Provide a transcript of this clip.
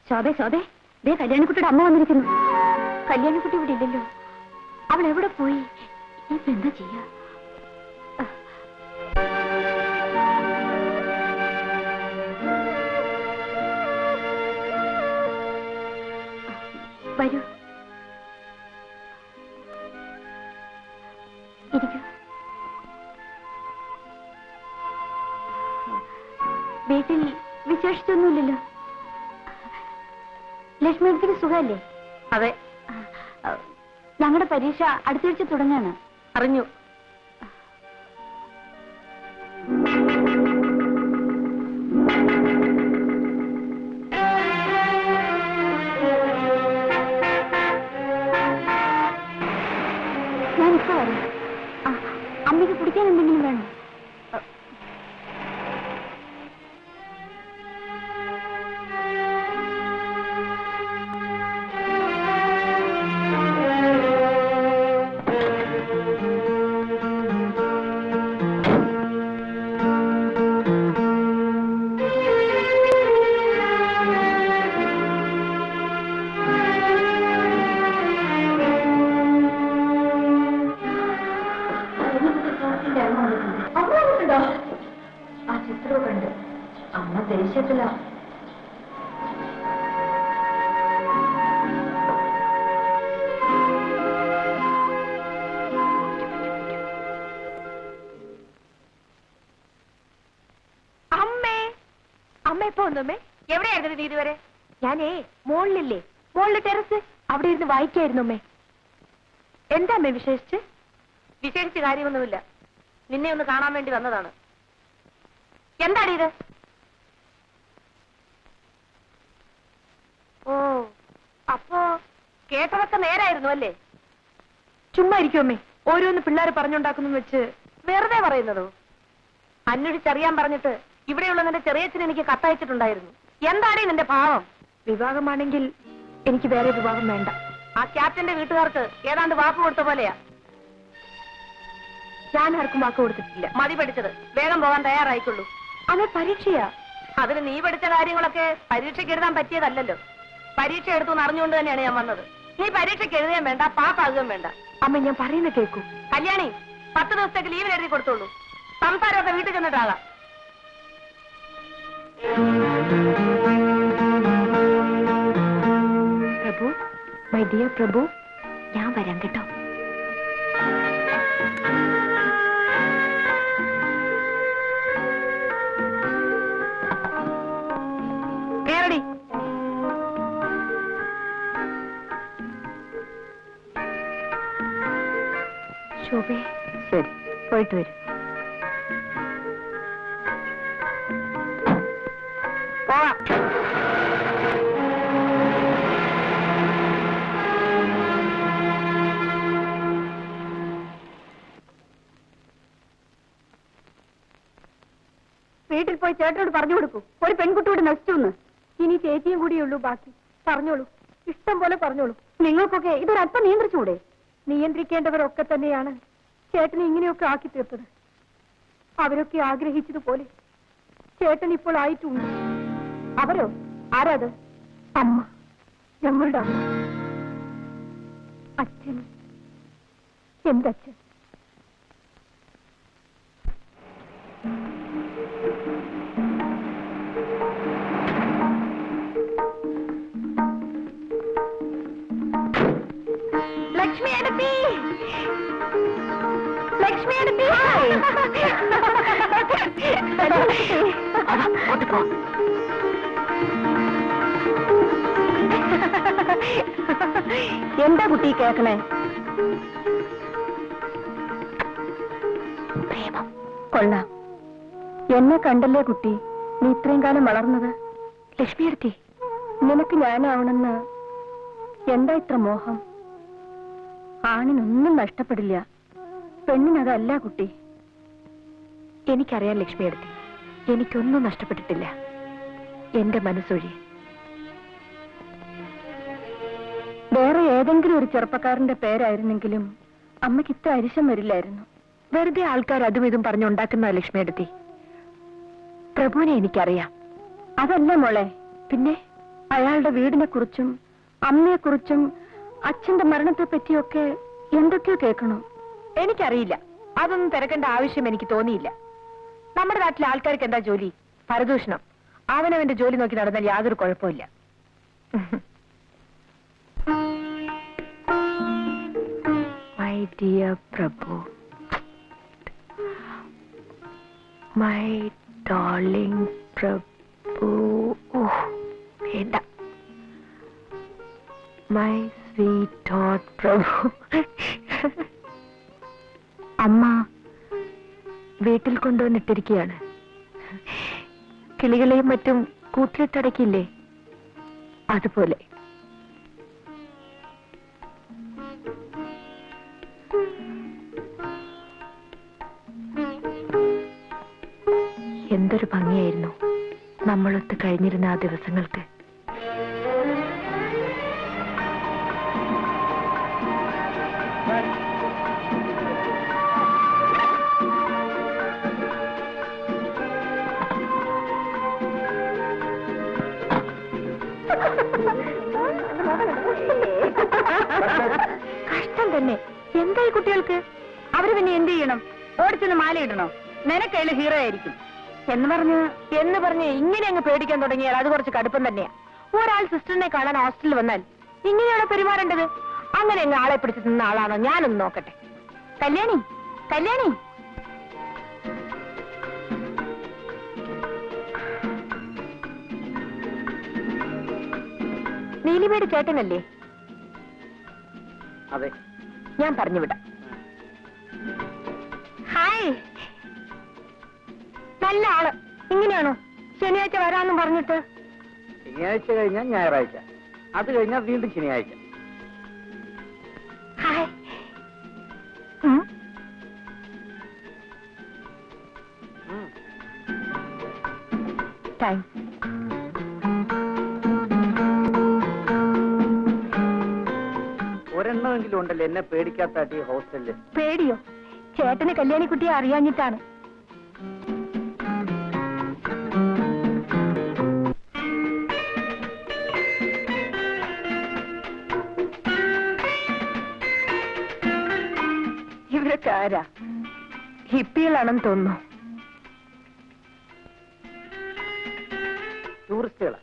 ശോഭേ ശോഭേ, ദേ കല്യാണിക്കുട്ടിയുടെ അമ്മ വന്നിരിക്കുന്നു. കല്യാണിക്കുട്ടി ഇവിടെ ഇല്ലല്ലോ. അവൾ എവിടെ പോയി? ഇപ്പൊ എന്താ ചെയ്യാ? വരൂ, ഇരിക്കൂ. വീട്ടിൽ വിശേഷിച്ചൊന്നുമില്ലല്ലോ. ലക്ഷ്മിക്ക് സുഖമല്ലേ? അതെ. ഞങ്ങളുടെ പരീക്ഷ അടുത്താഴ്ച തുടങ്ങാണ്. അറിഞ്ഞു. ഞാനിപ്പോ വരാം. അമ്മയ്ക്ക് കുടിക്കാൻ എന്തെങ്കിലും വേണോ? ആ ചിത്രവും കണ്ട് അമ്മ ദേഷ്യത്തില്ല. അമ്മ എപ്പോ വന്നമ്മേ? എവിടെയായിരുന്നു നീ ഇതുവരെ? ഞാനേ മോളിലില്ലേ, മോളിലെ ടെറസ് അവിടെ ഇരുന്ന് വായിക്കായിരുന്നു അമ്മേ. എന്താ അമ്മേ വിശേഷിച്ച്? വിശേഷിച്ച് കാര്യമൊന്നുമില്ല. നിന്നെ ഒന്ന് കാണാൻ വേണ്ടി വന്നതാണ്. എന്താണ് ഇത്? ഓ, അപ്പോ കേട്ടതൊക്കെ നേരായിരുന്നു അല്ലേ? ചുമ്മാ ഇരിക്കും അമ്മേ. ഓരോന്ന് പിള്ളേർ പറഞ്ഞുണ്ടാക്കുന്നു വെച്ച് വെറുതെ പറയുന്നതോ? അന്വേഷിച്ചറിയാൻ പറഞ്ഞിട്ട് ഇവിടെയുള്ള നിന്റെ ചെറിയച്ഛൻ എനിക്ക് കത്തയച്ചിട്ടുണ്ടായിരുന്നു. എന്താണ് നിന്റെ ഭാവം? വിവാഹമാണെങ്കിൽ എനിക്ക് വേറെ വിവാഹം വേണ്ട. ആ ക്യാപ്റ്റന്റെ വീട്ടുകാർക്ക് ഏതാണ്ട് വാക്ക് കൊടുത്ത പോലെയാ. ഞാൻ ആർക്കും വാക്ക് കൊടുത്തിട്ടില്ല. മതി പഠിച്ചത്. വേഗം പോകാൻ തയ്യാറായിക്കൊള്ളൂ. അതെ, പരീക്ഷയാ. അതിന് നീ പഠിച്ച കാര്യങ്ങളൊക്കെ പരീക്ഷയ്ക്ക് എഴുതാൻ പറ്റിയതല്ലല്ലോ. പരീക്ഷ എടുത്തു അറിഞ്ഞുകൊണ്ട് തന്നെയാണ് ഞാൻ വന്നത്. നീ പരീക്ഷയ്ക്ക് എഴുതാൻ വേണ്ട, പാസ്സാകുകയും വേണ്ട. അമ്മ ഞാൻ പറയുന്നത് കേൾക്കൂ. കല്യാണി, 10 ദിവസത്തേക്ക് ലീവിൽ എഴുതി കൊടുത്തോളൂ. സംസാരമൊക്കെ വീട്ടിൽ ചെന്നിട്ടാകാം. പ്രഭു, മൈ ഡിയർ പ്രഭു, ഞാൻ വരാം കേട്ടോ. കേരടി. ശോഭേ, ശരി, പോയിട്ട് വരും. വീട്ടിൽ പോയി ചേട്ടനോട് പറഞ്ഞു കൊടുക്കൂ, ഒരു പെൺകുട്ടിയോട് നശിച്ചു. ഇനി ചേച്ചിയും കൂടിയുള്ളൂ ബാക്കി. പറഞ്ഞോളൂ, ഇഷ്ടം പോലെ പറഞ്ഞോളൂ. നിങ്ങൾക്കൊക്കെ ഇതൊരല്പം നിയന്ത്രിച്ചുകൂടെ? നിയന്ത്രിക്കേണ്ടവരൊക്കെ തന്നെയാണ് ചേട്ടനെ ഇങ്ങനെയൊക്കെ ആക്കി തീർത്തത്. അവരൊക്കെ ആഗ്രഹിച്ചതുപോലെ ചേട്ടൻ ഇപ്പോൾ ആയിട്ടുണ്ട്. അവരോ? ആരാത്? അമ്മ, ഞങ്ങളുടെ അമ്മ. അച്ഛൻ, എന്തച്ഛൻ? ലക്ഷ്മി എടുത്തി, ലക്ഷ്മി എടുത്തി. എന്താ കുട്ടി കേക്കണേ? പ്രേമം. കൊള്ളാം. എന്നെ കണ്ടല്ലേ കുട്ടി നീ ഇത്രയും കാലം വളർന്നത്? ലക്ഷ്മി എടുത്തി, നിനക്ക് ഞാനാവണമെന്ന് എന്താ ഇത്ര മോഹം? ആണിനൊന്നും നഷ്ടപ്പെടില്ല, പെണ്ണിനതല്ല കുട്ടി. എനിക്കറിയാം ലക്ഷ്മി എടുത്തി, എനിക്കൊന്നും നഷ്ടപ്പെട്ടിട്ടില്ല, എന്റെ മനസ്സൊഴി. വേറെ ഏതെങ്കിലും ഒരു ചെറുപ്പക്കാരന്റെ പേരായിരുന്നെങ്കിലും അമ്മയ്ക്ക് ഇത്ര അരിശം വരില്ലായിരുന്നു. വെറുതെ ആൾക്കാർ അതും ഇതും പറഞ്ഞുണ്ടാക്കുന്ന ലക്ഷ്മി എടുത്തി. പ്രഭുവിനെ എനിക്കറിയാം. അതല്ല മോളെ. പിന്നെ അയാളുടെ വീടിനെ കുറിച്ചും അമ്മയെക്കുറിച്ചും അച്ഛന്റെ മരണത്തെ പറ്റിയൊക്കെ എന്തൊക്കെയോ കേൾക്കണോ? എനിക്കറിയില്ല. അതൊന്നും തിരക്കേണ്ട ആവശ്യം എനിക്ക് തോന്നിയില്ല. നമ്മുടെ നാട്ടിലെ ആൾക്കാർക്ക് എന്താ ജോലി? പരദൂഷണം. അവനവന്റെ ജോലി നോക്കി നടന്നാൽ യാതൊരു കുഴപ്പമില്ല. My dear Prabhu, my darling Prabhu, വേണ്ട, മൈ സ്വീറ്റ് ഹോട്ട് പ്രഭു. അമ്മ വീട്ടിൽ കൊണ്ടുവന്നിട്ടിരിക്കുകയാണ്. കിളികളെയും മറ്റും കൂട്ടിലിട്ടടക്കില്ലേ, അതുപോലെ. എന്തൊരു ഭംഗിയായിരുന്നു നമ്മളൊത്ത് കഴിഞ്ഞിരുന്ന ആ ദിവസങ്ങൾക്ക്. കഷ്ടം തന്നെ. എന്തായി കുട്ടികൾക്ക്? അവര് പിന്നെ എന്ത് ചെയ്യണം? ഓടിച്ചൊന്ന് മാലയിടണോ? നിനക്കതിൽ ഹീറോ ആയിരിക്കും എന്ന് പറഞ്ഞ് ഇങ്ങനെ അങ്ങ് പേടിക്കാൻ തുടങ്ങിയാൽ അത് കുറച്ച് കടുപ്പം തന്നെയാ. ഒരാൾ സിസ്റ്ററിനെ കാണാൻ ഹോസ്റ്റലിൽ വന്നാൽ ഇങ്ങനെയാണോ പെരുമാറേണ്ടത്? അങ്ങനെ അങ്ങ് ആളെ പിടിച്ച് നിന്ന ആളാണോ? ഞാനൊന്ന് നോക്കട്ടെ. കല്യാണി, കല്യാണി, നീലിമയുടെ ചേട്ടനല്ലേ? അതെ, ഞാൻ പറഞ്ഞു വിടാം. ഹായ്, നല്ല ആള്. ഇങ്ങനെയാണോ ശനിയാഴ്ച വരാമെന്നും പറഞ്ഞിട്ട്? ശനിയാഴ്ച കഴിഞ്ഞാൽ ഞായറാഴ്ച, അത് കഴിഞ്ഞാൽ വീണ്ടും ശനിയാഴ്ച. ഹായ്. താങ്ക്സ്. ഒരെണ്ണമെങ്കിലും ഉണ്ടല്ലോ എന്നെ പേടിക്കാത്ത ഹോസ്റ്റലില്. പേടിയോ? ചേട്ടന് കല്യാണിക്കുട്ടിയെ അറിയാഞ്ഞിട്ടാണ്. ഇവരൊക്കെ ആരാ? ഹിപ്പികളാണെന്ന് തോന്നുന്നു. ടൂറിസ്റ്റുകളാ.